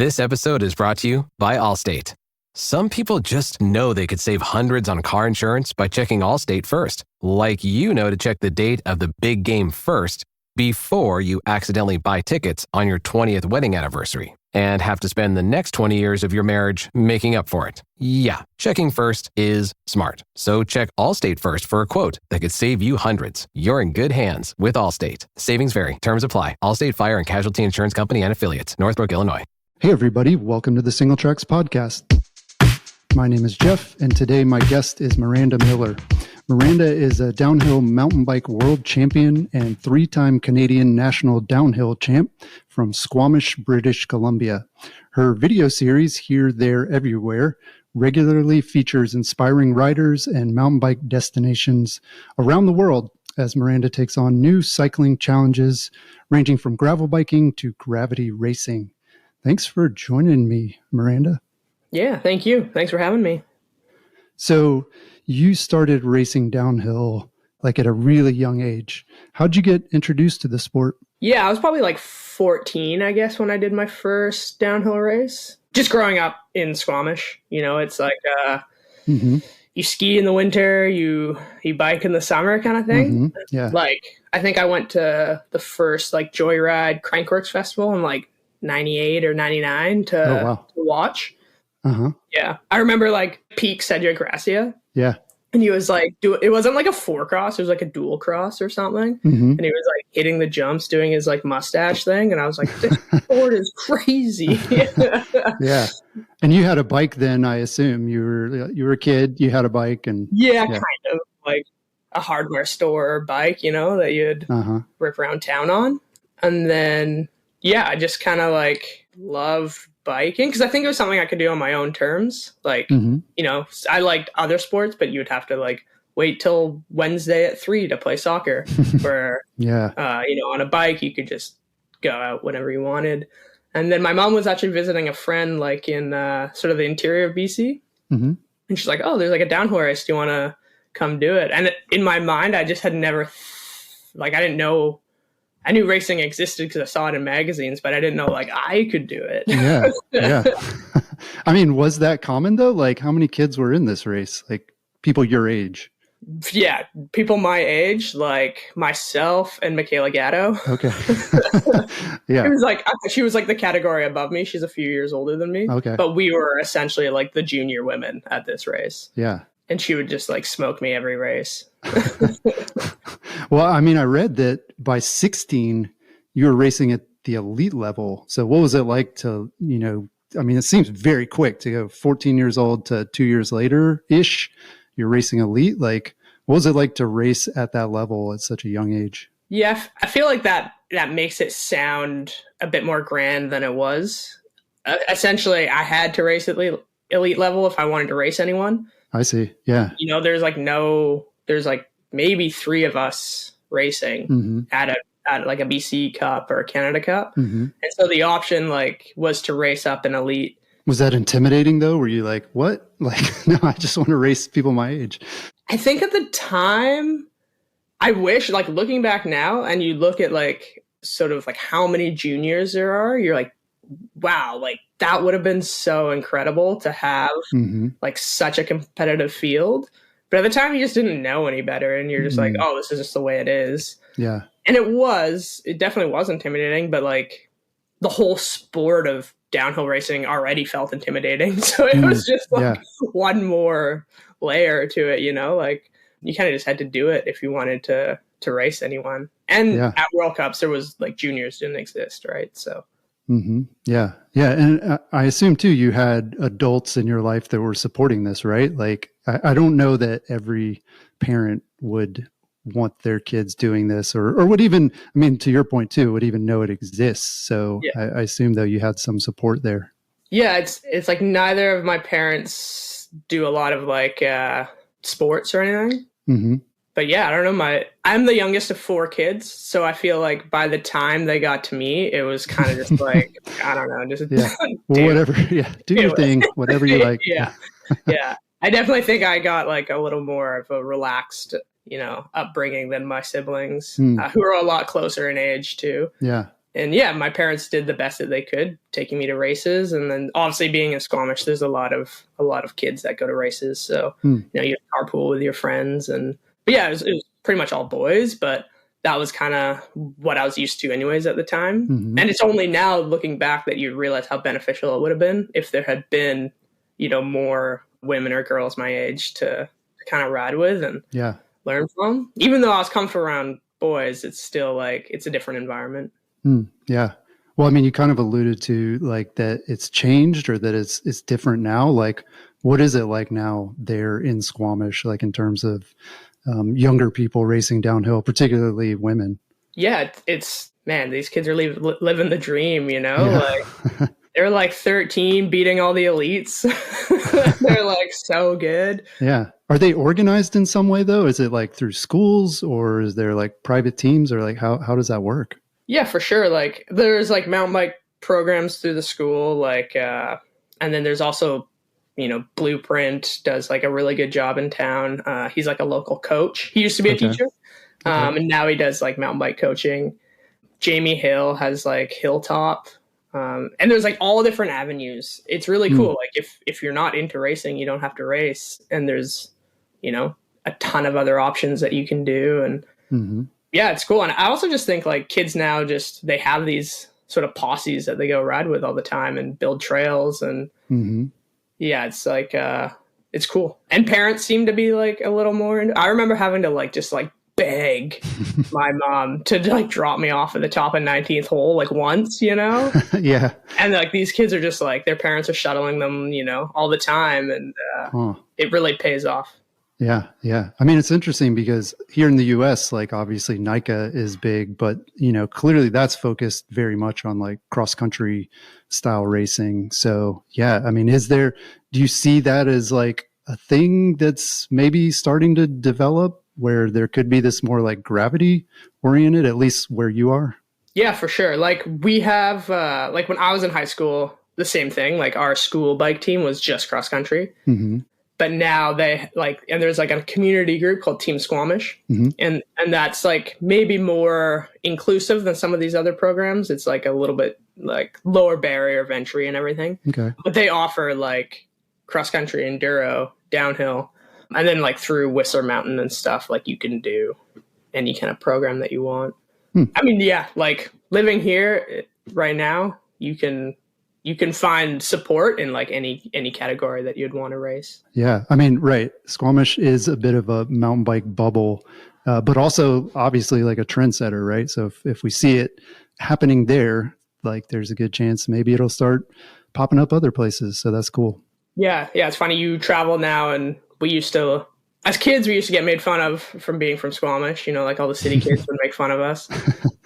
This episode is brought to you by Allstate. Some people just know they could save hundreds on car insurance by checking Allstate first. Like you know to check the date of the big game first before you accidentally buy tickets on your 20th wedding anniversary and have to spend the next 20 years of your marriage making up for it. Yeah, checking first is smart. So check Allstate first for a quote that could save you hundreds. You're in good hands with Allstate. Savings vary. Terms apply. Allstate Fire and Casualty Insurance Company and Affiliates. Northbrook, Illinois. Hey everybody, welcome to the Single Tracks Podcast. My name is Jeff, and today my guest is Miranda Miller. Miranda is a downhill mountain bike world champion and three-time Canadian national downhill champ from Squamish, British Columbia. Her video series, Here, There, Everywhere, regularly features inspiring riders and mountain bike destinations around the world as Miranda takes on new cycling challenges ranging from gravel biking to gravity racing. Thanks for joining me, Miranda. Yeah, thank you. Thanks for having me. So you started racing downhill like at a really young age. How'd you get introduced to the sport? Yeah, I was probably like 14, I guess, when I did my first downhill race. Just growing up in Squamish, it's like you ski in the winter, you bike in the summer kind of thing. Yeah. Like, I think I went to the first like Joyride Crankworks Festival in like 98 or 99 to watch. Yeah. I remember like Peak Cedric Gracia. Yeah. And he was like, it wasn't like a 4-cross, it was like a dual cross or something. And he was like hitting the jumps, doing his like mustache thing. And I was like, this sport is crazy. Yeah. And you had a bike then, I assume. You were a kid, you had a bike. And yeah, kind of like a hardware store bike, that you'd rip around town on. And then, yeah, I just kind of like love biking because I think it was something I could do on my own terms. Like, I liked other sports, but you would have to like wait till Wednesday at 3 to play soccer. Where, on a bike, you could just go out whenever you wanted. And then my mom was actually visiting a friend like in sort of the interior of BC. And she's like, oh, there's like a downhill race. Do you want to come do it? And in my mind, I just had never, I didn't know. I knew racing existed because I saw it in magazines, but I didn't know like I could do it. Yeah. I mean, was that common though? Like how many kids were in this race? Like people your age? Yeah. People my age, like myself and Michaela Gatto. Okay. Yeah. It was like, she was like the category above me. She's a few years older than me. Okay. But we were essentially like the junior women at this race. Yeah. And she would just like smoke me every race. Well, I mean, I read that by 16, you were racing at the elite level. So what was it like to, it seems very quick to go 14 years old to 2 years later-ish, you're racing elite. Like, what was it like to race at that level at such a young age? Yeah, I feel like that makes it sound a bit more grand than it was. Essentially, I had to race at elite level if I wanted to race anyone. I see. Yeah. There's like maybe 3 of us racing at like a BC Cup or a Canada Cup. And so the option like was to race up an elite. Was that intimidating though? Were you like, what? Like, no, I just want to race people my age. I think at the time, I wish like looking back now and you look at like sort of like how many juniors there are, you're like, wow, like that would have been so incredible to have like such a competitive field. But at the time, you just didn't know any better. And you're just like, oh, this is just the way it is. Yeah. And it definitely was intimidating. But like the whole sport of downhill racing already felt intimidating. So it was just like one more layer to it, like you kind of just had to do it if you wanted to race anyone. And at World Cups, there was like juniors didn't exist, right? So. Yeah. And I assume too, you had adults in your life that were supporting this, right? Like, I don't know that every parent would want their kids doing this or would even, to your point too, would even know it exists. So I assume though you had some support there. Yeah. It's like neither of my parents do a lot of like sports or anything. But yeah, I don't know. I'm the youngest of 4 kids, so I feel like by the time they got to me, it was kind of just like I don't know, just whatever. Yeah, do your thing, whatever you like. Yeah. I definitely think I got like a little more of a relaxed, upbringing than my siblings, who are a lot closer in age too. Yeah. And yeah, my parents did the best that they could, taking me to races. And then obviously being in Squamish, there's a lot of kids that go to races. So, you know, you carpool with your friends. But yeah, it was pretty much all boys, but that was kind of what I was used to anyways at the time. And it's only now looking back that you realize how beneficial it would have been if there had been, you know, more women or girls my age to kind of ride with and learn from. Even though I was comfortable around boys, it's still like, it's a different environment. Yeah. Well, I mean, you kind of alluded to like that it's changed or that it's different now. Like, what is it like now there in Squamish, like in terms of younger people racing downhill, particularly women? Yeah, it's man, these kids are living the dream, you know? Like they're like 13 beating all the elites. They're like so good. Yeah. Are they organized in some way though? Is it like through schools or is there like private teams or like how does that work? Yeah, for sure. Like there's like mountain bike programs through the school, like and then there's also, you know, Blueprint does like a really good job in town. He's like a local coach. He used to be a teacher. And now he does like mountain bike coaching. Jamie Hill has like Hilltop. And there's like all different avenues. It's really cool. Like if you're not into racing, you don't have to race. And there's, you know, a ton of other options that you can do. And yeah, it's cool. And I also just think like kids now they have these sort of posses that they go ride with all the time and build trails. And yeah, it's like, it's cool. And parents seem to be like a little more. I remember having to like, just like beg my mom to like drop me off at the top of 19th hole like once, you know? Yeah. And like these kids are just like, their parents are shuttling them, you know, all the time. And it really pays off. Yeah. Yeah. I mean, it's interesting because here in the US, like obviously NICA is big, but you know, clearly that's focused very much on like cross country style racing. So yeah, I mean, do you see that as like a thing that's maybe starting to develop where there could be this more like gravity oriented, at least where you are? Yeah, for sure. Like we have, like when I was in high school, the same thing, like our school bike team was just cross country. But now they like, and there's like a community group called Team Squamish. And that's like maybe more inclusive than some of these other programs. It's like a little bit like lower barrier of entry and everything. Okay. But they offer like cross country, enduro, downhill, and then like through Whistler Mountain and stuff, like you can do any kind of program that you want. I mean, yeah, like living here right now, you can find support in like any category that you'd want to race. Yeah. I mean, right. Squamish is a bit of a mountain bike bubble, but also obviously like a trendsetter, right? So if we see it happening there, like there's a good chance maybe it'll start popping up other places. So that's cool. Yeah. Yeah. It's funny. You travel now, and as kids, we used to get made fun of from being from Squamish, you know, like all the city kids would make fun of us.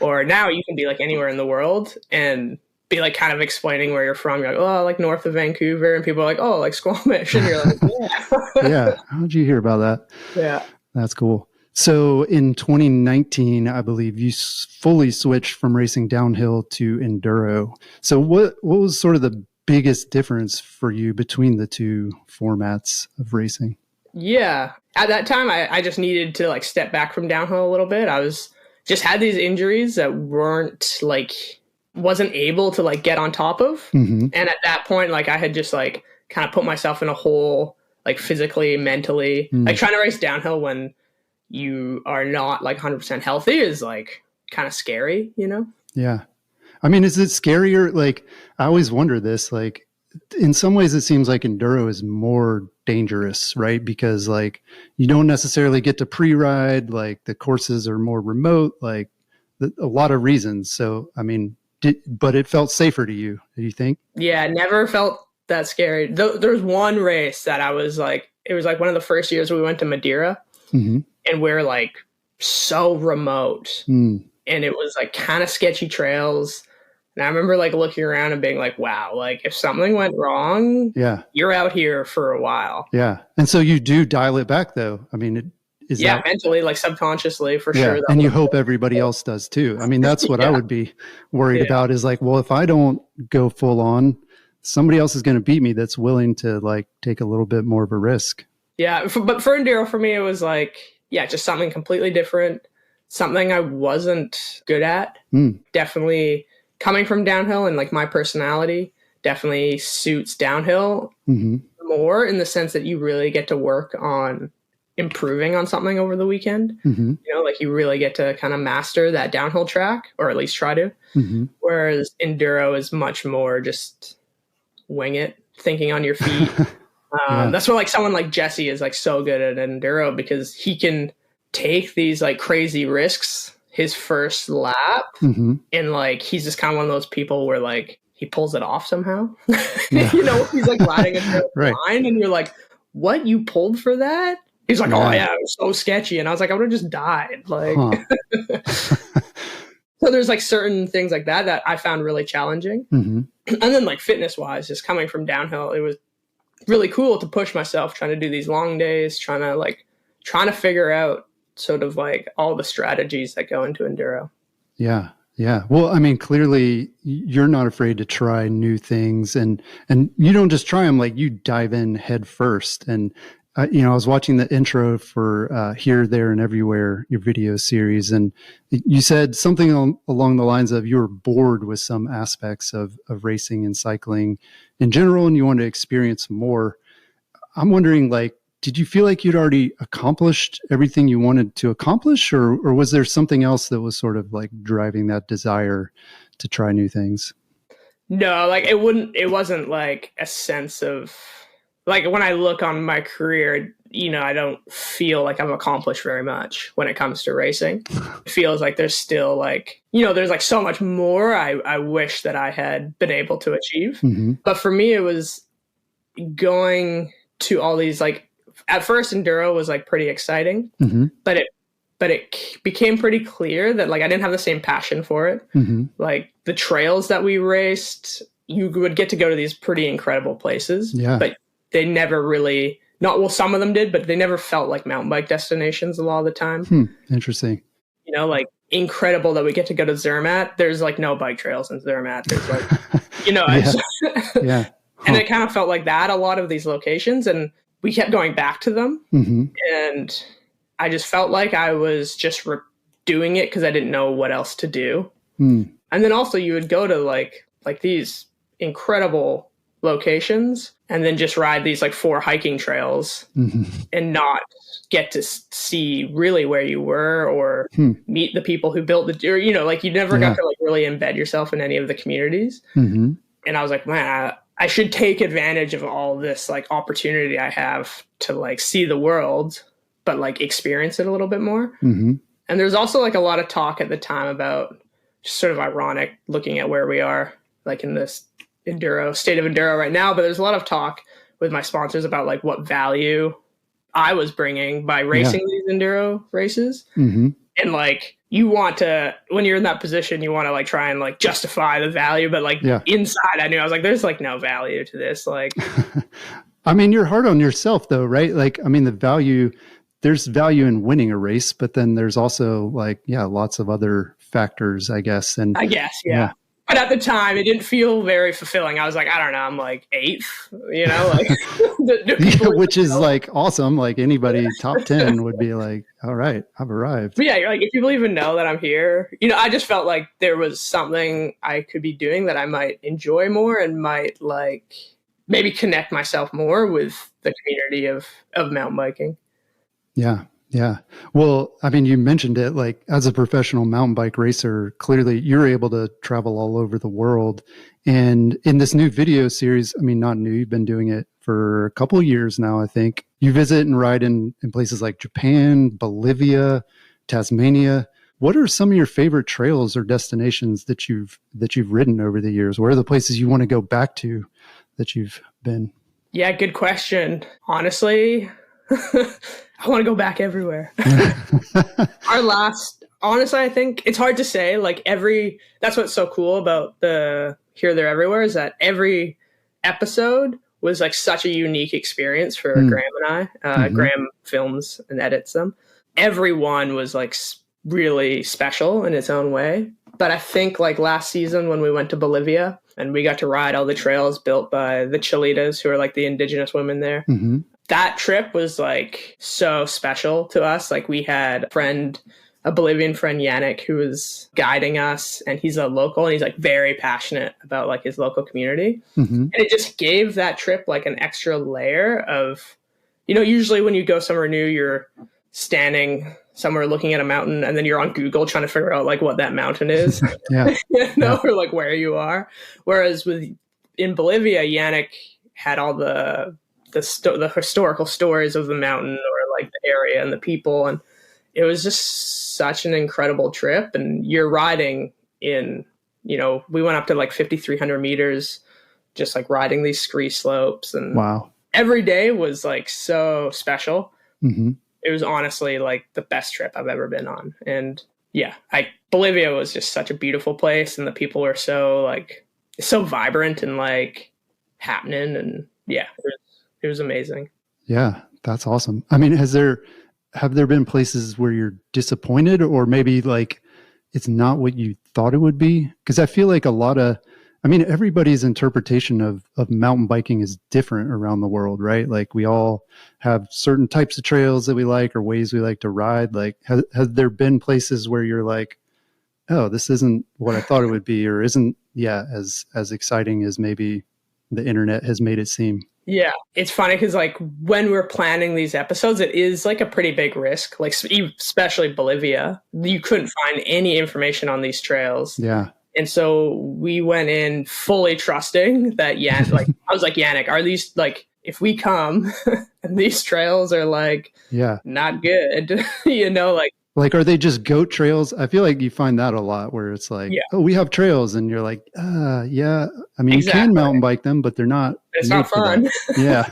Or now you can be like anywhere in the world and be like kind of explaining where you're from. You're like, oh, like north of Vancouver. And people are like, oh, like Squamish. And you're like, yeah. Yeah. How'd you hear about that? Yeah. That's cool. So in 2019, I believe you fully switched from racing downhill to enduro. So what was sort of the biggest difference for you between the two formats of racing? Yeah. At that time, I just needed to like step back from downhill a little bit. I just had these injuries that wasn't able to like get on top of. And at that point, like I had just like kind of put myself in a hole, like physically, mentally, like trying to race downhill when you are not like 100% healthy is like kind of scary, you know? Yeah. I mean, is it scarier? Like, I always wonder this, like, in some ways it seems like enduro is more dangerous, right? Because like you don't necessarily get to pre-ride, like the courses are more remote, like a lot of reasons. So, I mean, but it felt safer to you, do you think? Yeah, it never felt that scary. There's one race that I was like, it was like one of the first years we went to Madeira, and we're like so remote, and it was like kind of sketchy trails. And I remember like looking around and being like, wow, like if something went wrong, you're out here for a while. Yeah. And so you do dial it back though. I mean, mentally, like subconsciously for sure. And you hope everybody else does too. I mean, that's what I would be worried about is like, well, if I don't go full on, somebody else is going to beat me that's willing to like take a little bit more of a risk. Yeah. But for enduro, for me, it was like, just something completely different, something I wasn't good at. Definitely coming from downhill and like my personality definitely suits downhill more in the sense that you really get to work on improving on something over the weekend. You know, like you really get to kind of master that downhill track, or at least try to. Whereas enduro is much more just wing it, thinking on your feet. That's where like someone like Jesse is like so good at enduro, because he can take these like crazy risks his first lap, and like he's just kind of one of those people where like he pulls it off somehow. You know, he's like riding a line and you're like, what, you pulled for that? He's like, oh yeah, it was so sketchy. And I was like, I would have just died. Like, so there's like certain things like that I found really challenging. And then like fitness wise, just coming from downhill, it was really cool to push myself, trying to do these long days, trying to figure out sort of like all the strategies that go into enduro. Yeah. Yeah. Well, I mean, clearly you're not afraid to try new things, and you don't just try them, like you dive in head first. And, you know, I was watching the intro for Here, There, and Everywhere, your video series, and you said something along the lines of you were bored with some aspects of racing and cycling in general, and you wanted to experience more. I'm wondering, like, did you feel like you'd already accomplished everything you wanted to accomplish, or was there something else that was sort of like driving that desire to try new things? No, like it wasn't like a sense of like, when I look on my career, you know, I don't feel like I've accomplished very much when it comes to racing. It feels like there's still like, you know, there's like so much more I wish that I had been able to achieve. But for me, it was going to all these, like, at first enduro was like pretty exciting, but it became pretty clear that like I didn't have the same passion for it. Like the trails that we raced, you would get to go to these pretty incredible places, but they never really, some of them did, but they never felt like mountain bike destinations a lot of the time. Interesting. You know, like incredible that we get to go to Zermatt. There's like no bike trails in Zermatt. There's like, you know, and it kind of felt like that, a lot of these locations. And we kept going back to them, and I just felt like I was just doing it because I didn't know what else to do. And then also you would go to like these incredible locations and then just ride these like 4 hiking trails and not get to see really where you were or meet the people who built or, you know, like you never got to like really embed yourself in any of the communities. And I was like, man, I should take advantage of all this like opportunity I have to like see the world, but like experience it a little bit more. And there's also like a lot of talk at the time about, just sort of ironic looking at where we are like in this state of enduro right now, but there's a lot of talk with my sponsors about like what value I was bringing by racing these enduro races. And like, you want to, when you're in that position, you want to like try and like justify the value, but like inside I knew, I was like, there's like no value to this. Like, I mean, you're hard on yourself though, right? Like, I mean, there's value in winning a race, but then there's also like, lots of other factors, I guess. And I guess, but at the time, it didn't feel very fulfilling. I was like, I don't know, I'm like 8th, you know, like, which is like awesome. Like anybody top 10 would be like, all right, I've arrived. But yeah, you're like, if people even know that I'm here, you know, I just felt like there was something I could be doing that I might enjoy more and might like maybe connect myself more with the community of mountain biking. Yeah. Well, I mean, you mentioned it, like as a professional mountain bike racer, clearly you're able to travel all over the world. And in this new video series, I mean, not new, you've been doing it for a couple of years now, I think. You visit and ride in places like Japan, Bolivia, Tasmania. What are some of your favorite trails or destinations that you've ridden over the years? Where are the places you want to go back to that you've been? Yeah, good question. Honestly, I want to go back everywhere. Honestly, I think it's hard to say, like that's what's so cool about the Here, There, Everywhere is that every episode was like such a unique experience for Graham and I. Graham films and edits them. Every one was like really special in its own way. But I think like last season when we went to Bolivia and we got to ride all the trails built by the Chilitas, who are like the indigenous women there. That trip was like so special to us. Like we had a friend a Bolivian friend, Yannick, who was guiding us, and he's a local, and he's like very passionate about like his local community. And it just gave that trip like an extra layer of, usually when you go somewhere new, you're standing somewhere looking at a mountain, and then you're on Google trying to figure out like what that mountain is, or like where you are. Whereas in Bolivia, Yannick had all the historical stories of the mountain, or like the area and the people, and it was just such an incredible trip. And you're riding in, we went up to like 5,300 meters, just like riding these scree slopes, and wow, every day was like so special. It was honestly like the best trip I've ever been on. And Bolivia was just such a beautiful place, and the people were so vibrant and like happening, and it was amazing. Yeah, that's awesome. I mean, have there been places where you're disappointed, or maybe like it's not what you thought it would be? Because I feel like everybody's interpretation of mountain biking is different around the world, right? Like we all have certain types of trails that we like, or ways we like to ride. Like, has there been places where you're like, oh, this isn't what I thought it would be, or isn't, as exciting as maybe the internet has made it seem? Yeah, it's funny because like when we're planning these episodes, it is like a pretty big risk, like especially Bolivia. You couldn't find any information on these trails. Yeah. And so we went in fully trusting that I was like, Yannick, are these like, if we come and these trails are like, not good, like, are they just goat trails? I feel like you find that a lot where it's like, oh, we have trails, and you're like, yeah. I mean, You can mountain bike them, but it's not fun. Yeah.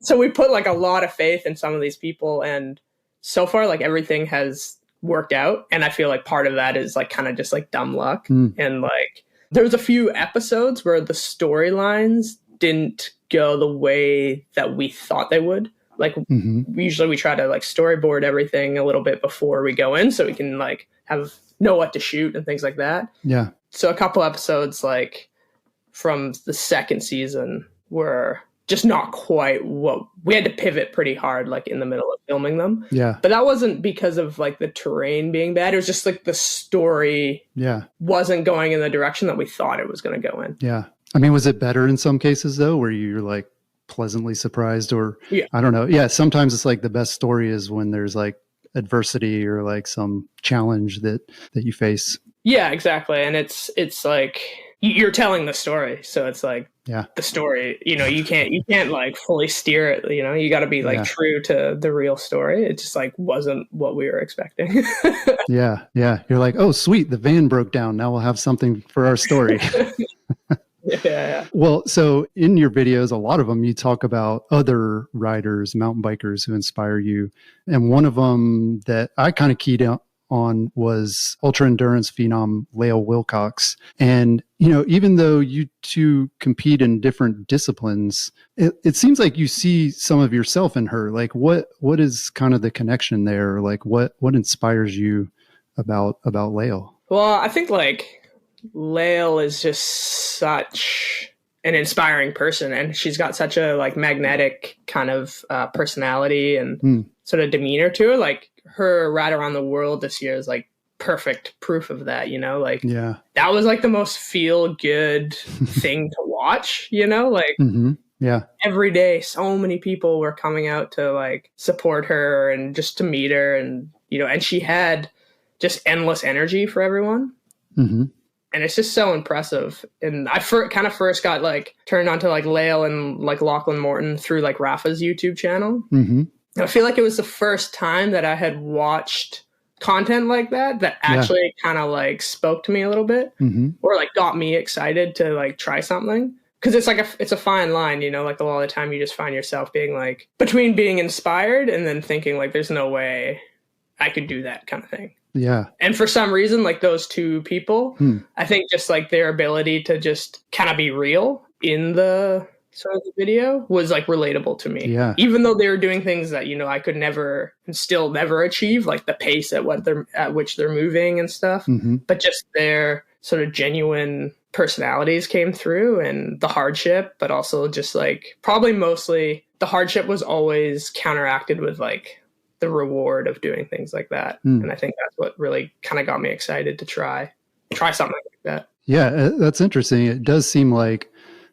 So we put like a lot of faith in some of these people, and so far, like everything has worked out. And I feel like part of that is like kind of just like dumb luck. And like there was a few episodes where the storylines didn't go the way that we thought they would. Like usually we try to like storyboard everything a little bit before we go in, so we can like know what to shoot and things like that. Yeah. So a couple episodes like from the second season were just not quite what we had to pivot pretty hard, like in the middle of filming them. Yeah. But that wasn't because of like the terrain being bad. It was just like the story wasn't going in the direction that we thought it was going to go in. Yeah. I mean, was it better in some cases though, where you're like pleasantly surprised, or I don't know. Yeah. Sometimes it's like the best story is when there's like adversity or like some challenge that you face. Yeah, exactly. And it's like you're telling the story. So it's like the story, you can't like fully steer it, you got to be like true to the real story. It just like wasn't what we were expecting. Yeah. You're like, oh, sweet. The van broke down. Now we'll have something for our story. Yeah. Well, so in your videos, a lot of them, you talk about other riders, mountain bikers who inspire you. And one of them that I kind of keyed on was ultra endurance phenom Lael Wilcox. And, even though you two compete in different disciplines, it seems like you see some of yourself in her. Like what is kind of the connection there? Like what inspires you about Lael? Well, I think like Lael is just such an inspiring person, and she's got such a like magnetic kind of personality and sort of demeanor to her. Like her ride around the world this year is like perfect proof of that, like that was like the most feel good thing to watch, like every day so many people were coming out to like support her and just to meet her, and and she had just endless energy for everyone. And it's just so impressive. And I kind of first got like turned on to like Lael and like Lachlan Morton through like Rafa's YouTube channel. I feel like it was the first time that I had watched content like that actually kind of like spoke to me a little bit, or like got me excited to like try something. Cause it's like it's a fine line, like a lot of the time you just find yourself being like between being inspired and then thinking like, there's no way I could do that kind of thing. Yeah. And for some reason, like those two people, I think just like their ability to just kind of be real in the sort of the video was like relatable to me. Yeah. Even though they were doing things that, I could never and still never achieve, like the pace at which they're moving and stuff. But just their sort of genuine personalities came through, and the hardship, but also just like probably mostly the hardship was always counteracted with like the reward of doing things like that. And I think that's what really kind of got me excited to try something like that. Yeah, that's interesting. It does seem like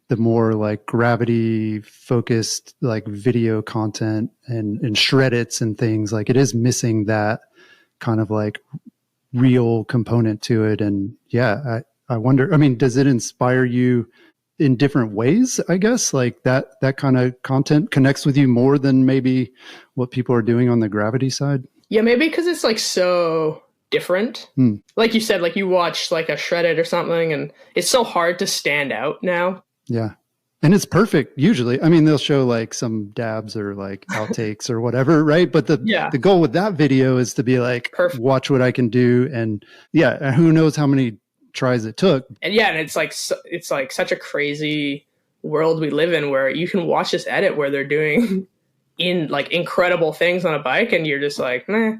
the more like gravity focused like video content and shred its and things, like it is missing that kind of like real component to it. And yeah, I wonder, I mean, does it inspire you in different ways, I guess? Like that kind of content connects with you more than maybe what people are doing on the gravity side? Yeah, maybe because it's like so different. Like you said, like you watch like a shredded or something, and it's so hard to stand out now. Yeah. And it's perfect usually. I mean, they'll show like some dabs or like outtakes or whatever, right? But the goal with that video is to be like, perfect. Watch what I can do. And yeah, who knows how many tries it took. And yeah, and it's like such a crazy world we live in where you can watch this edit where they're doing incredible things on a bike, and you're just like, meh.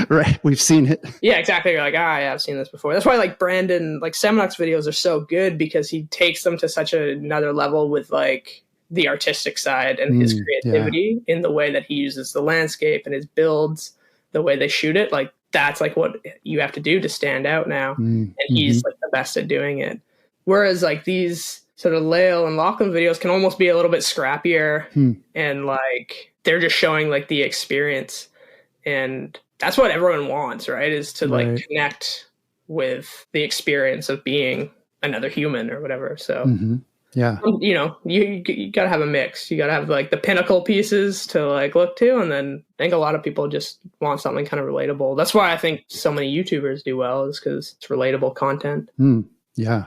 Right, we've seen it. Yeah, exactly. You're like, yeah, I've seen this before. That's why like Brandon, like Seminux videos are so good, because he takes them to such another level with like the artistic side and his creativity in the way that he uses the landscape and his builds, the way they shoot it. Like that's like what you have to do to stand out now. And he's like the best at doing it. Whereas like these sort of Lael and Lachlan videos can almost be a little bit scrappier and like they're just showing like the experience. And that's what everyone wants, right? Is to like connect with the experience of being another human or whatever. So yeah, you know, you gotta have a mix. You gotta have like the pinnacle pieces to like look to, and then I think a lot of people just want something kind of relatable. That's why I think so many YouTubers do well, is because it's relatable content. Yeah.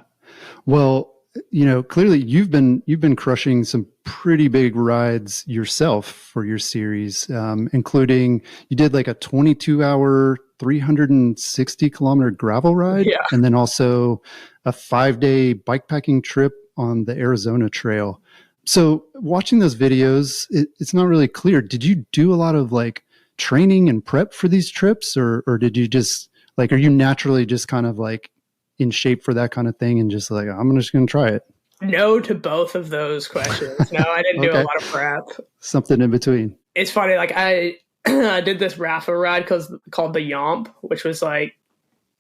Well, you know, clearly you've been crushing some pretty big rides yourself for your series, including you did like a 22-hour, 360-kilometer gravel ride, and then also a 5-day bikepacking trip on the Arizona Trail. So watching those videos, it's not really clear. Did you do a lot of like training and prep for these trips, or did you just like, are you naturally just kind of like in shape for that kind of thing and just like, I'm just going to try it? No to both of those questions. No, I didn't do a lot of prep. Something in between. It's funny. Like I did this raffle ride called the Yomp, which was like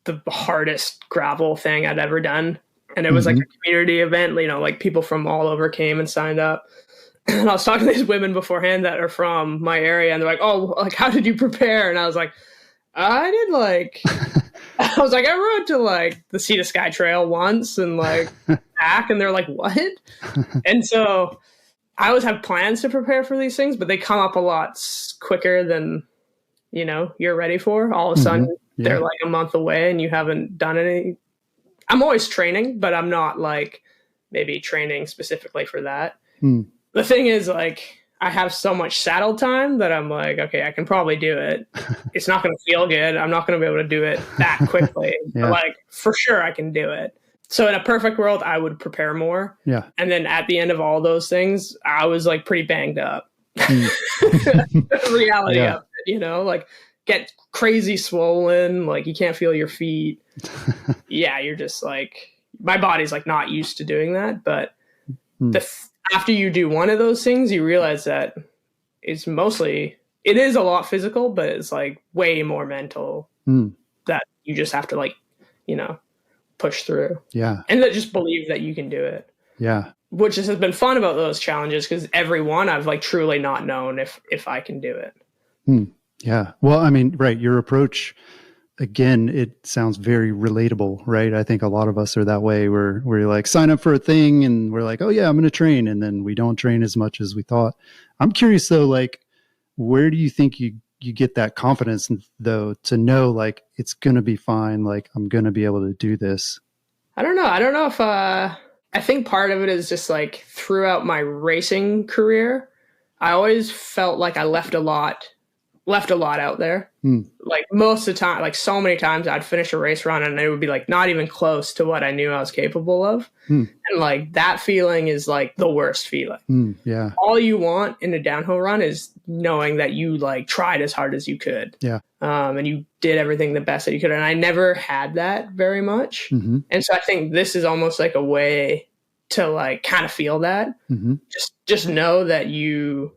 the hardest gravel thing I'd ever done. And it was like a community event, you know, like people from all over came and signed up. And I was talking to these women beforehand that are from my area, and they're like, oh, like, how did you prepare? And I was like, I did like, I was like, I rode to like the Sea to Sky Trail once and like back. And they're like, what? And so I always have plans to prepare for these things, but they come up a lot quicker than, you know, you're ready for. All of a sudden they're like a month away and you haven't done any. I'm always training, but I'm not like maybe training specifically for that. The thing is, like, I have so much saddle time that I'm like, okay, I can probably do it. It's not going to feel good. I'm not going to be able to do it that quickly. But like, for sure, I can do it. So in a perfect world, I would prepare more. Yeah. And then at the end of all those things, I was like pretty banged up. Reality of it, you know, like get crazy swollen, like you can't feel your feet. Yeah, you're just like, my body's like not used to doing that. But after you do one of those things, you realize that it is a lot physical, but it's like way more mental that you just have to like, you know, push through. Yeah. And that just believe that you can do it. Yeah. Which has been fun about those challenges, because every one I've like truly not known if I can do it. Yeah. Well, I mean, right. Your approach, again, it sounds very relatable, right? I think a lot of us are that way, where we're like, sign up for a thing and we're like, oh yeah, I'm going to train. And then we don't train as much as we thought. I'm curious though, like, where do you think you get that confidence though, to know like, it's going to be fine. Like, I'm going to be able to do this. I don't know if, I think part of it is just like throughout my racing career, I always felt like I left a lot out there. Like most of the time, like so many times I'd finish a race run and it would be like not even close to what I knew I was capable of. And like that feeling is like the worst feeling. Yeah. All you want in a downhill run is knowing that you like tried as hard as you could. Yeah. And you did everything the best that you could. And I never had that very much. And so I think this is almost like a way to like kind of feel that. Just know that you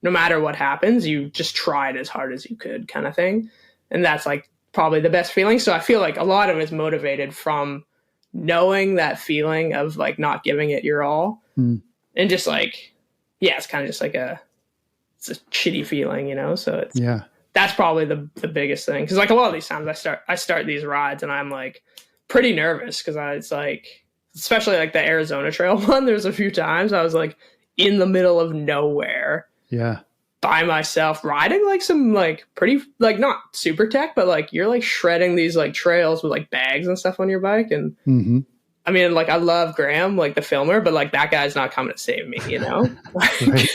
no matter what happens, you just tried as hard as you could kind of thing. And that's like probably the best feeling. So I feel like a lot of it is motivated from knowing that feeling of like not giving it your all. And just like, yeah, it's kind of just like it's a shitty feeling, you know? So it's, that's probably the biggest thing. Cause like a lot of these times I start these rides and I'm like pretty nervous. Cause it's like, especially like the Arizona Trail one, there's a few times I was like in the middle of nowhere. Yeah. By myself riding like some like pretty like not super tech, but like you're like shredding these like trails with like bags and stuff on your bike. And I mean, like I love Graham, like the filmer, but like that guy's not coming to save me, you know? Right.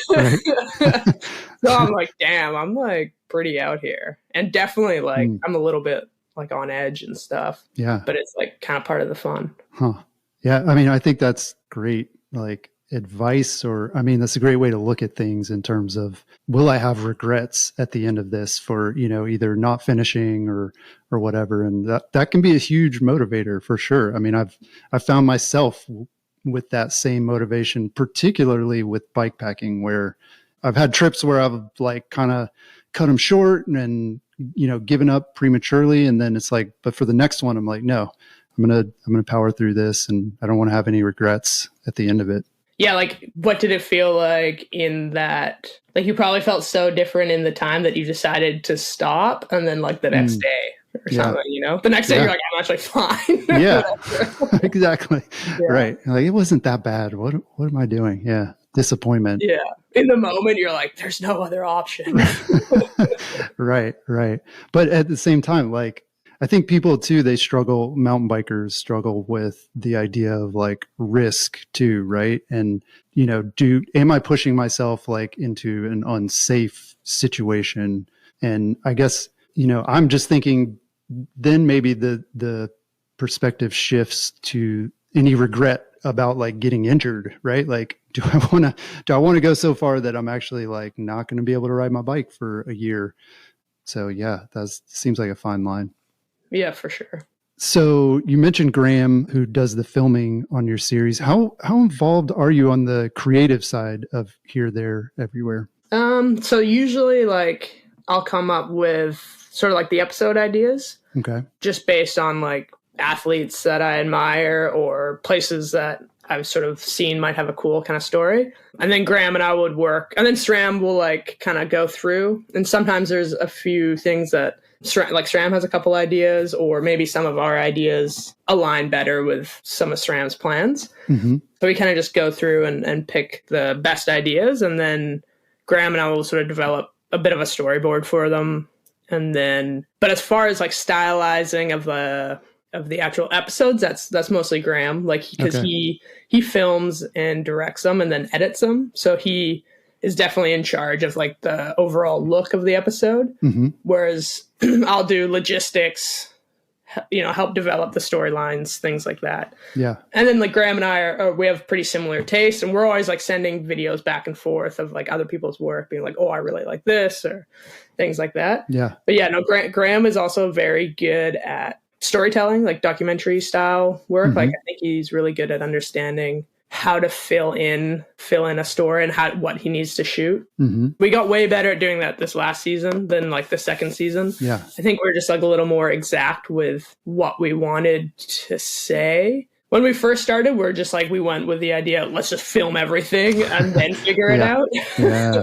So I'm like, damn, I'm like pretty out here. And definitely like I'm a little bit like on edge and stuff. Yeah. But it's like kind of part of the fun. Huh. Yeah. I mean, I think that's great. Like advice, or I mean, that's a great way to look at things in terms of, will I have regrets at the end of this for, you know, either not finishing or whatever. And that can be a huge motivator for sure. I mean, I've found myself with that same motivation, particularly with bikepacking, where I've had trips where I've like kind of cut them short and, you know, given up prematurely. And then it's like, but for the next one, I'm like, no, I'm going to power through this. And I don't want to have any regrets at the end of it. Yeah, like what did it feel like in that? Like you probably felt so different in the time that you decided to stop, and then like the next day or something, you know? The next day you're like, I'm actually fine. Yeah, exactly. Yeah. Right. Like it wasn't that bad. What am I doing? Yeah. Disappointment. Yeah. In the moment you're like, there's no other option. Right. But at the same time, like I think people too, mountain bikers struggle with the idea of like risk too, right? And, you know, am I pushing myself like into an unsafe situation? And I guess, you know, I'm just thinking then maybe the perspective shifts to any regret about like getting injured, right? Like, do I want to go so far that I'm actually like not going to be able to ride my bike for a year? So yeah, that seems like a fine line. Yeah, for sure. So you mentioned Graham, who does the filming on your series. How involved are you on the creative side of Here, There, Everywhere? So usually like I'll come up with sort of like the episode ideas. Okay. Just based on like athletes that I admire or places that I've sort of seen might have a cool kind of story. And then Graham and I would work. And then SRAM will like kind of go through. And sometimes there's a few things that like SRAM has a couple ideas, or maybe some of our ideas align better with some of SRAM's plans. So we kind of just go through and pick the best ideas. And then Graham and I will sort of develop a bit of a storyboard for them. And then, but as far as like stylizing of the actual episodes, that's mostly Graham, like because he films and directs them and then edits them. So he is definitely in charge of like the overall look of the episode. Whereas I'll do logistics, you know, help develop the storylines, things like that. Yeah. And then like Graham and I we have pretty similar tastes, and we're always like sending videos back and forth of like other people's work, being like, oh, I really like this, or things like that. Yeah. But yeah, no, Graham is also very good at storytelling, like documentary style work. Like I think he's really good at understanding how to fill in a story and what he needs to shoot. We got way better at doing that this last season than like the second season. Yeah. I think we're just like a little more exact with what we wanted to say. When we first started, we're just like, we went with the idea, let's just film everything and then figure it out. Yeah.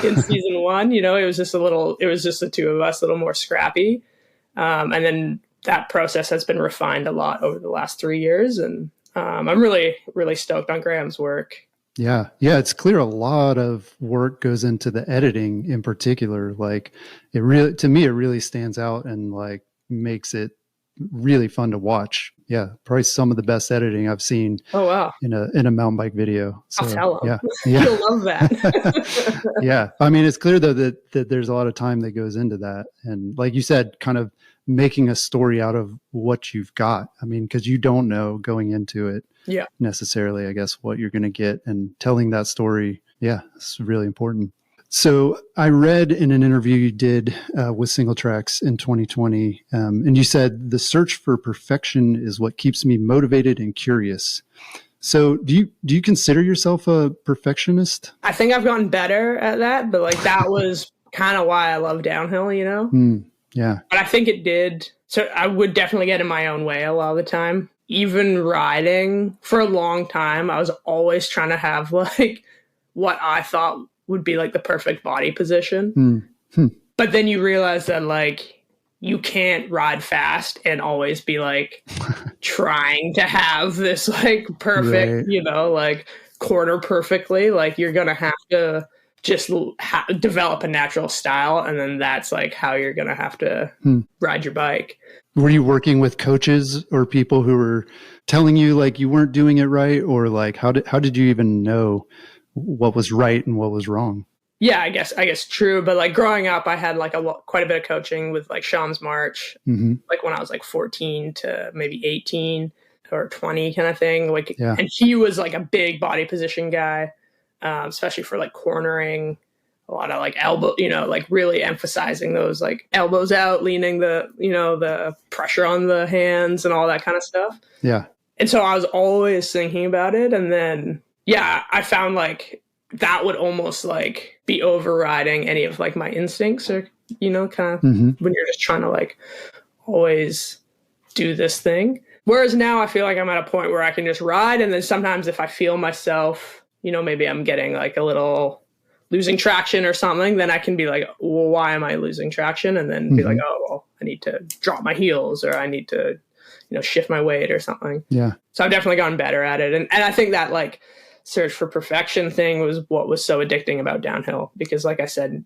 In season one, you know, it was just the two of us, a little more scrappy. And then that process has been refined a lot over the last 3 years. And I'm really, really stoked on Graham's work. Yeah. Yeah. It's clear a lot of work goes into the editing in particular. Like to me, it really stands out and like makes it really fun to watch. Yeah. Probably some of the best editing I've seen. Oh, wow. In a mountain bike video. So, I'll tell him. Yeah. He'll love that. Yeah. I mean, it's clear though that there's a lot of time that goes into that. And like you said, kind of making a story out of what you've got. I mean, because you don't know going into it necessarily, I guess, what you're going to get, and telling that story. Yeah, it's really important. So I read in an interview you did with Single Tracks in 2020, and you said, the search for perfection is what keeps me motivated and curious. So do you consider yourself a perfectionist? I think I've gotten better at that, but like that was kind of why I love downhill, you know? Yeah. But I think it did. So I would definitely get in my own way a lot of the time. Even riding for a long time, I was always trying to have like what I thought would be like the perfect body position. But then you realize that like you can't ride fast and always be like trying to have this like perfect, you know, like quarter perfectly. Like you're going to have to just develop a natural style. And then that's like how you're going to have to ride your bike. Were you working with coaches or people who were telling you like you weren't doing it right? Or like, how did you even know what was right and what was wrong? Yeah, I guess true. But like growing up, I had like quite a bit of coaching with like Sean's March, like when I was like 14 to maybe 18 or 20 kind of thing. Like, and he was like a big body position guy, especially for like cornering, a lot of like elbow, you know, like really emphasizing those like elbows out, leaning the, you know, the pressure on the hands and all that kind of stuff. Yeah. And so I was always thinking about it. And then, I found like that would almost like be overriding any of like my instincts or, you know, kind of when you're just trying to like always do this thing. Whereas now I feel like I'm at a point where I can just ride. And then sometimes if I feel myself, you know, maybe I'm getting like a little losing traction or something, then I can be like, well, why am I losing traction? And then be like, oh, well, I need to drop my heels or I need to, you know, shift my weight or something. Yeah. So I've definitely gotten better at it. And I think that like search for perfection thing was what was so addicting about downhill, because like I said,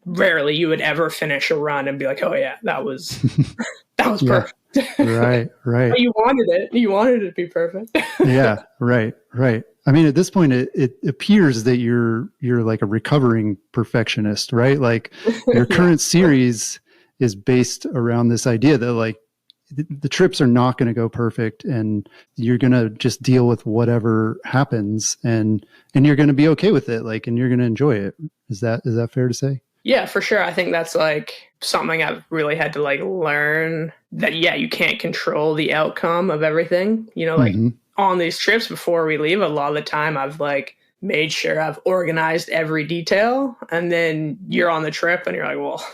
rarely you would ever finish a run and be like, oh yeah, that was perfect. Right. But you wanted it to be perfect. Yeah. Right. I mean, at this point, it appears that you're like a recovering perfectionist, right? Like your current series is based around this idea that like the trips are not going to go perfect and you're going to just deal with whatever happens and you're going to be okay with it. Like, and you're going to enjoy it. Is that fair to say? Yeah, for sure. I think that's like something I've really had to like learn that, you can't control the outcome of everything, you know, like on these trips before we leave, a lot of the time I've like made sure I've organized every detail, and then you're on the trip and you're like, well,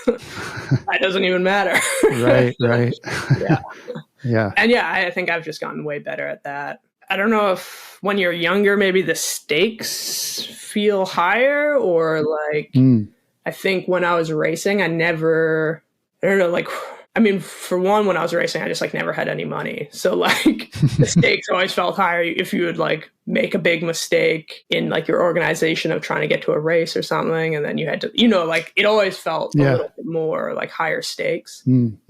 that doesn't even matter. Right. Yeah. And I think I've just gotten way better at that. I don't know if when you're younger, maybe the stakes feel higher or like, I think when I was racing, I don't know, like, I mean, for one, when I was racing, I just like never had any money. So like the stakes always felt higher if you would like make a big mistake in like your organization of trying to get to a race or something. And then you had to, you know, like it always felt a little bit more like higher stakes. And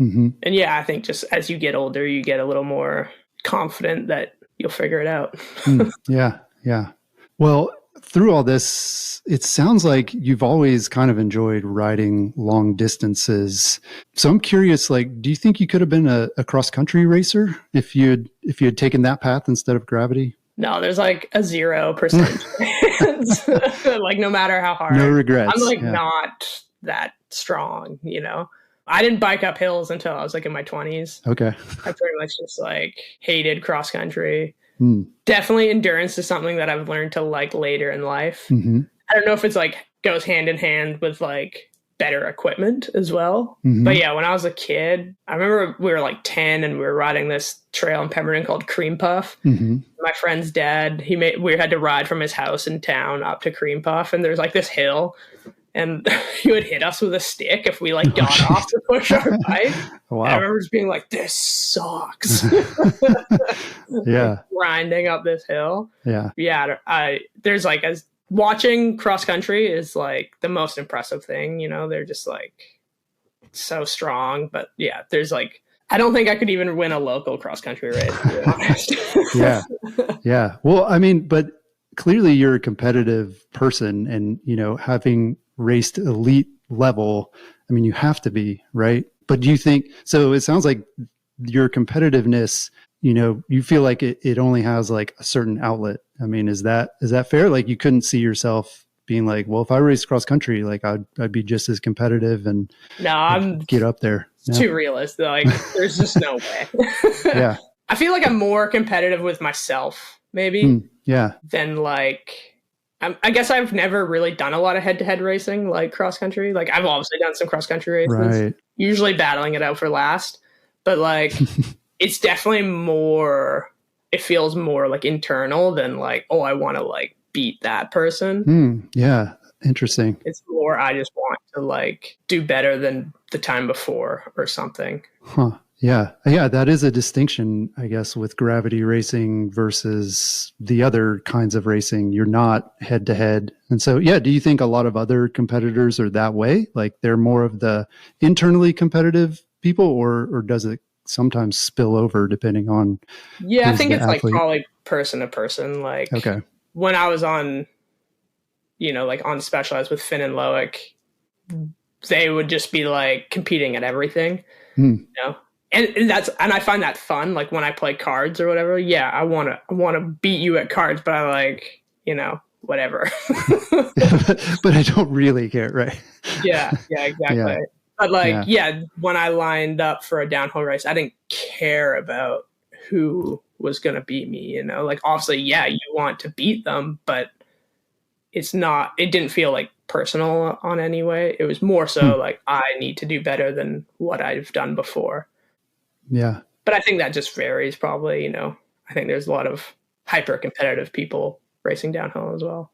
I think just as you get older, you get a little more confident that you'll figure it out. Yeah. Well, through all this, it sounds like you've always kind of enjoyed riding long distances. So I'm curious, like, do you think you could have been a cross-country racer if you had taken that path instead of gravity? No, there's like a 0% chance. Like no matter how hard. No regrets. I'm like not that strong, you know? I didn't bike up hills until I was like in my 20s. Okay. I pretty much just like hated cross country. Definitely endurance is something that I've learned to like later in life. I don't know if it's like goes hand in hand with like better equipment as well. But when I was a kid, I remember we were like 10 and we were riding this trail in Pemberton called Cream Puff. My friend's dad, we had to ride from his house in town up to Cream Puff, and there's like this hill, and he would hit us with a stick if we like got off to push our bike. Wow. And I remember just being like, this sucks. Like, grinding up this hill. There's like watching cross country is like the most impressive thing, you know. They're just like so strong. But there's like, I don't think I could even win a local cross country race, to be honest. Yeah. Well, I mean, but clearly you're a competitive person, and, you know, having raced elite level, I mean, you have to be, right? But do you think, so it sounds like your competitiveness, you know, you feel like it only has like a certain outlet. I mean, is that fair? Like you couldn't see yourself being like, well, if I race cross country, like I'd be just as competitive and get up there. It's too realistic. Like there's just no way. I feel like I'm more competitive with myself maybe. Yeah. Then like, I guess I've never really done a lot of head-to-head racing, like cross-country. Like I've obviously done some cross-country races, usually battling it out for last. But like, it's definitely more, it feels more like internal than like, oh, I want to like beat that person. Yeah. Interesting. It's more, I just want to like do better than the time before or something. Huh. Yeah. Yeah. That is a distinction, I guess, with gravity racing versus the other kinds of racing. You're not head to head. And so, yeah, do you think a lot of other competitors are that way? Like they're more of the internally competitive people, or does it sometimes spill over depending on? Yeah, I think it's athlete? Like probably person to person. Like when I was on, like on Specialized with Finn and Loic, they would just be like competing at everything, And I find that fun. Like when I play cards or whatever, yeah, I want to beat you at cards, but I like, whatever. but I don't really care, right? Yeah, exactly. Yeah. But like, when I lined up for a downhill race, I didn't care about who was going to beat me, like obviously, yeah, you want to beat them, but it didn't feel like personal on any way. It was more so like, I need to do better than what I've done before. Yeah. But I think that just varies probably, I think there's a lot of hyper competitive people racing downhill as well.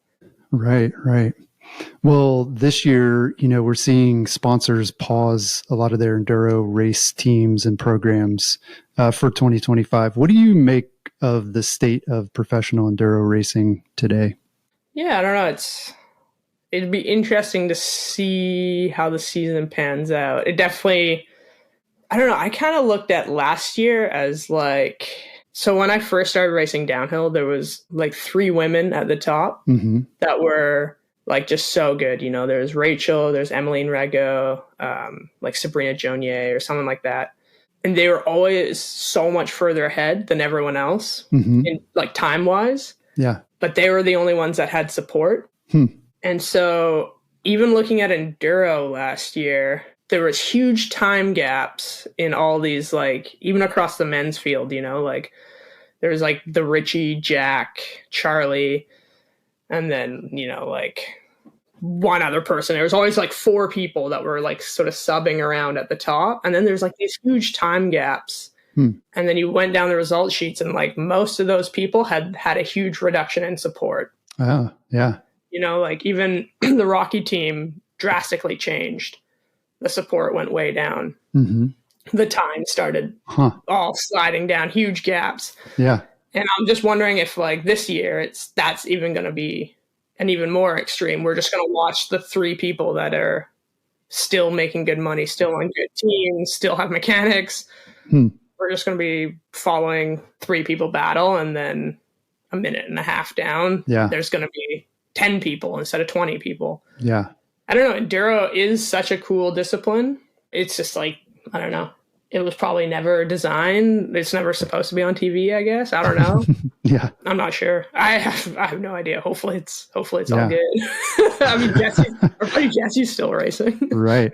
Right. Well, this year, we're seeing sponsors pause a lot of their enduro race teams and programs for 2025. What do you make of the state of professional enduro racing today? Yeah, I don't know. It'd be interesting to see how the season pans out. It definitely, I don't know. I kind of looked at last year as like, so when I first started racing downhill, there was like 3 women at the top that were like just so good. There's Rachel, there's Emmeline Rego, like Sabrina Jonier or something like that. And they were always so much further ahead than everyone else in like time wise. Yeah. But they were the only ones that had support. And so even looking at Enduro last year, there was huge time gaps in all these, like even across the men's field, like there was like the Richie, Jack, Charlie, and then, like one other person. There was always like 4 people that were like sort of subbing around at the top. And then there's like these huge time gaps. And then you went down the result sheets and like most of those people had a huge reduction in support. Oh, yeah. Like even the Rocky team drastically changed. The support went way down. The time started all sliding down, huge gaps. Yeah. And I'm just wondering if like this year that's even going to be an even more extreme. We're just going to watch the 3 people that are still making good money, still on good teams, still have mechanics. We're just going to be following 3 people battle, and then a minute and a half down, there's going to be 10 people instead of 20 people. Yeah. I don't know. Enduro is such a cool discipline. It's just like, I don't know. It was probably never designed. It's never supposed to be on TV, I guess. I don't know. Yeah. I'm not sure. I have no idea. Hopefully it's all good. I mean, Jesse's still racing. Right.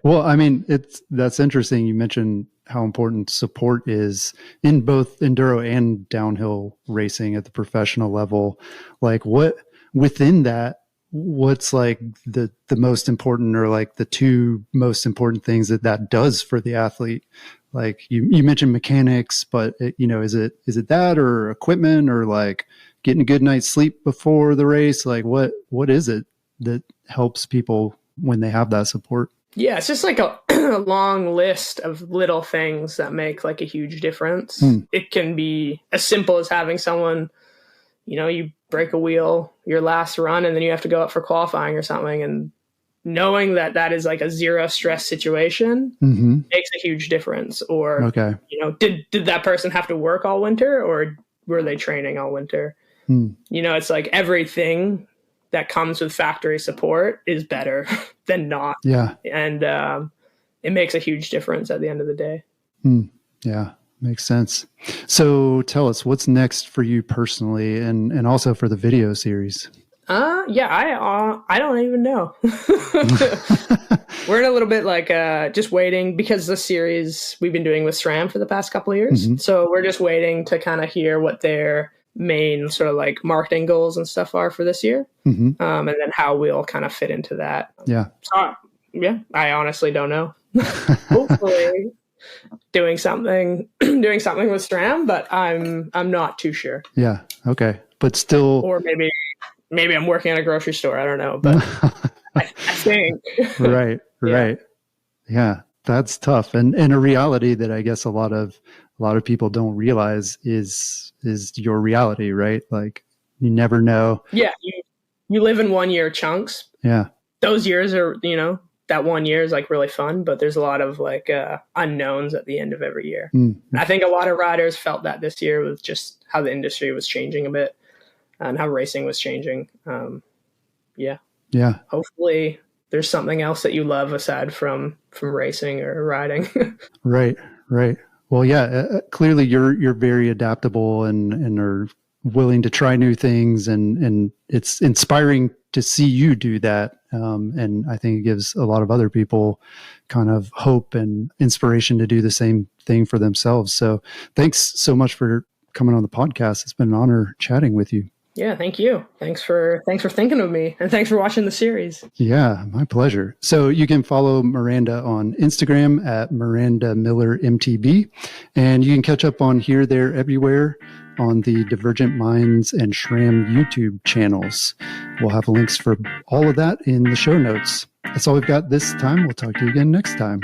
Well, I mean, that's interesting. You mentioned how important support is in both enduro and downhill racing at the professional level. Like within that, what's like the most important, or like the 2 most important things that does for the athlete? Like you mentioned mechanics, but is it that, or equipment, or like getting a good night's sleep before the race? Like what is it that helps people when they have that support? Yeah, it's just like a long list of little things that make like a huge difference. It can be as simple as having someone, you break a wheel your last run and then you have to go up for qualifying or something, and knowing that is like a 0 stress situation makes a huge difference. Or, did that person have to work all winter, or were they training all winter? It's like everything that comes with factory support is better than not. Yeah. And it makes a huge difference at the end of the day. Yeah. Makes sense. So tell us, what's next for you personally, and also for the video series? I don't even know. We're in a little bit like just waiting, because the series we've been doing with SRAM for the past couple of years. So we're just waiting to kind of hear what their main sort of like marketing goals and stuff are for this year, and then how we'll kind of fit into that. Yeah. So, yeah, I honestly don't know. Hopefully doing something with SRAM, but I'm not too sure. Yeah. Okay. But still, or maybe I'm working at a grocery store. I don't know, but I think. Right. Yeah, that's tough. And a reality that I guess a lot of people don't realize is your reality, right? Like you never know. Yeah. You live in 1 year chunks. Yeah. Those years are, that 1 year is like really fun, but there's a lot of like unknowns at the end of every year. I think a lot of riders felt that this year with just how the industry was changing a bit and how racing was changing. Yeah. Hopefully there's something else that you love aside from racing or riding. Right. Well, yeah, clearly you're very adaptable and are willing to try new things, and it's inspiring to see you do that. And I think it gives a lot of other people kind of hope and inspiration to do the same thing for themselves. So thanks so much for coming on the podcast. It's been an honor chatting with you. Yeah, thank you. Thanks for thinking of me, and thanks for watching the series. Yeah, my pleasure. So you can follow Miranda on Instagram at Miranda Miller MTB, and you can catch up on Here, There, Everywhere on the Divergent Minds and SRAM YouTube channels. We'll have links for all of that in the show notes. That's all we've got this time. We'll talk to you again next time.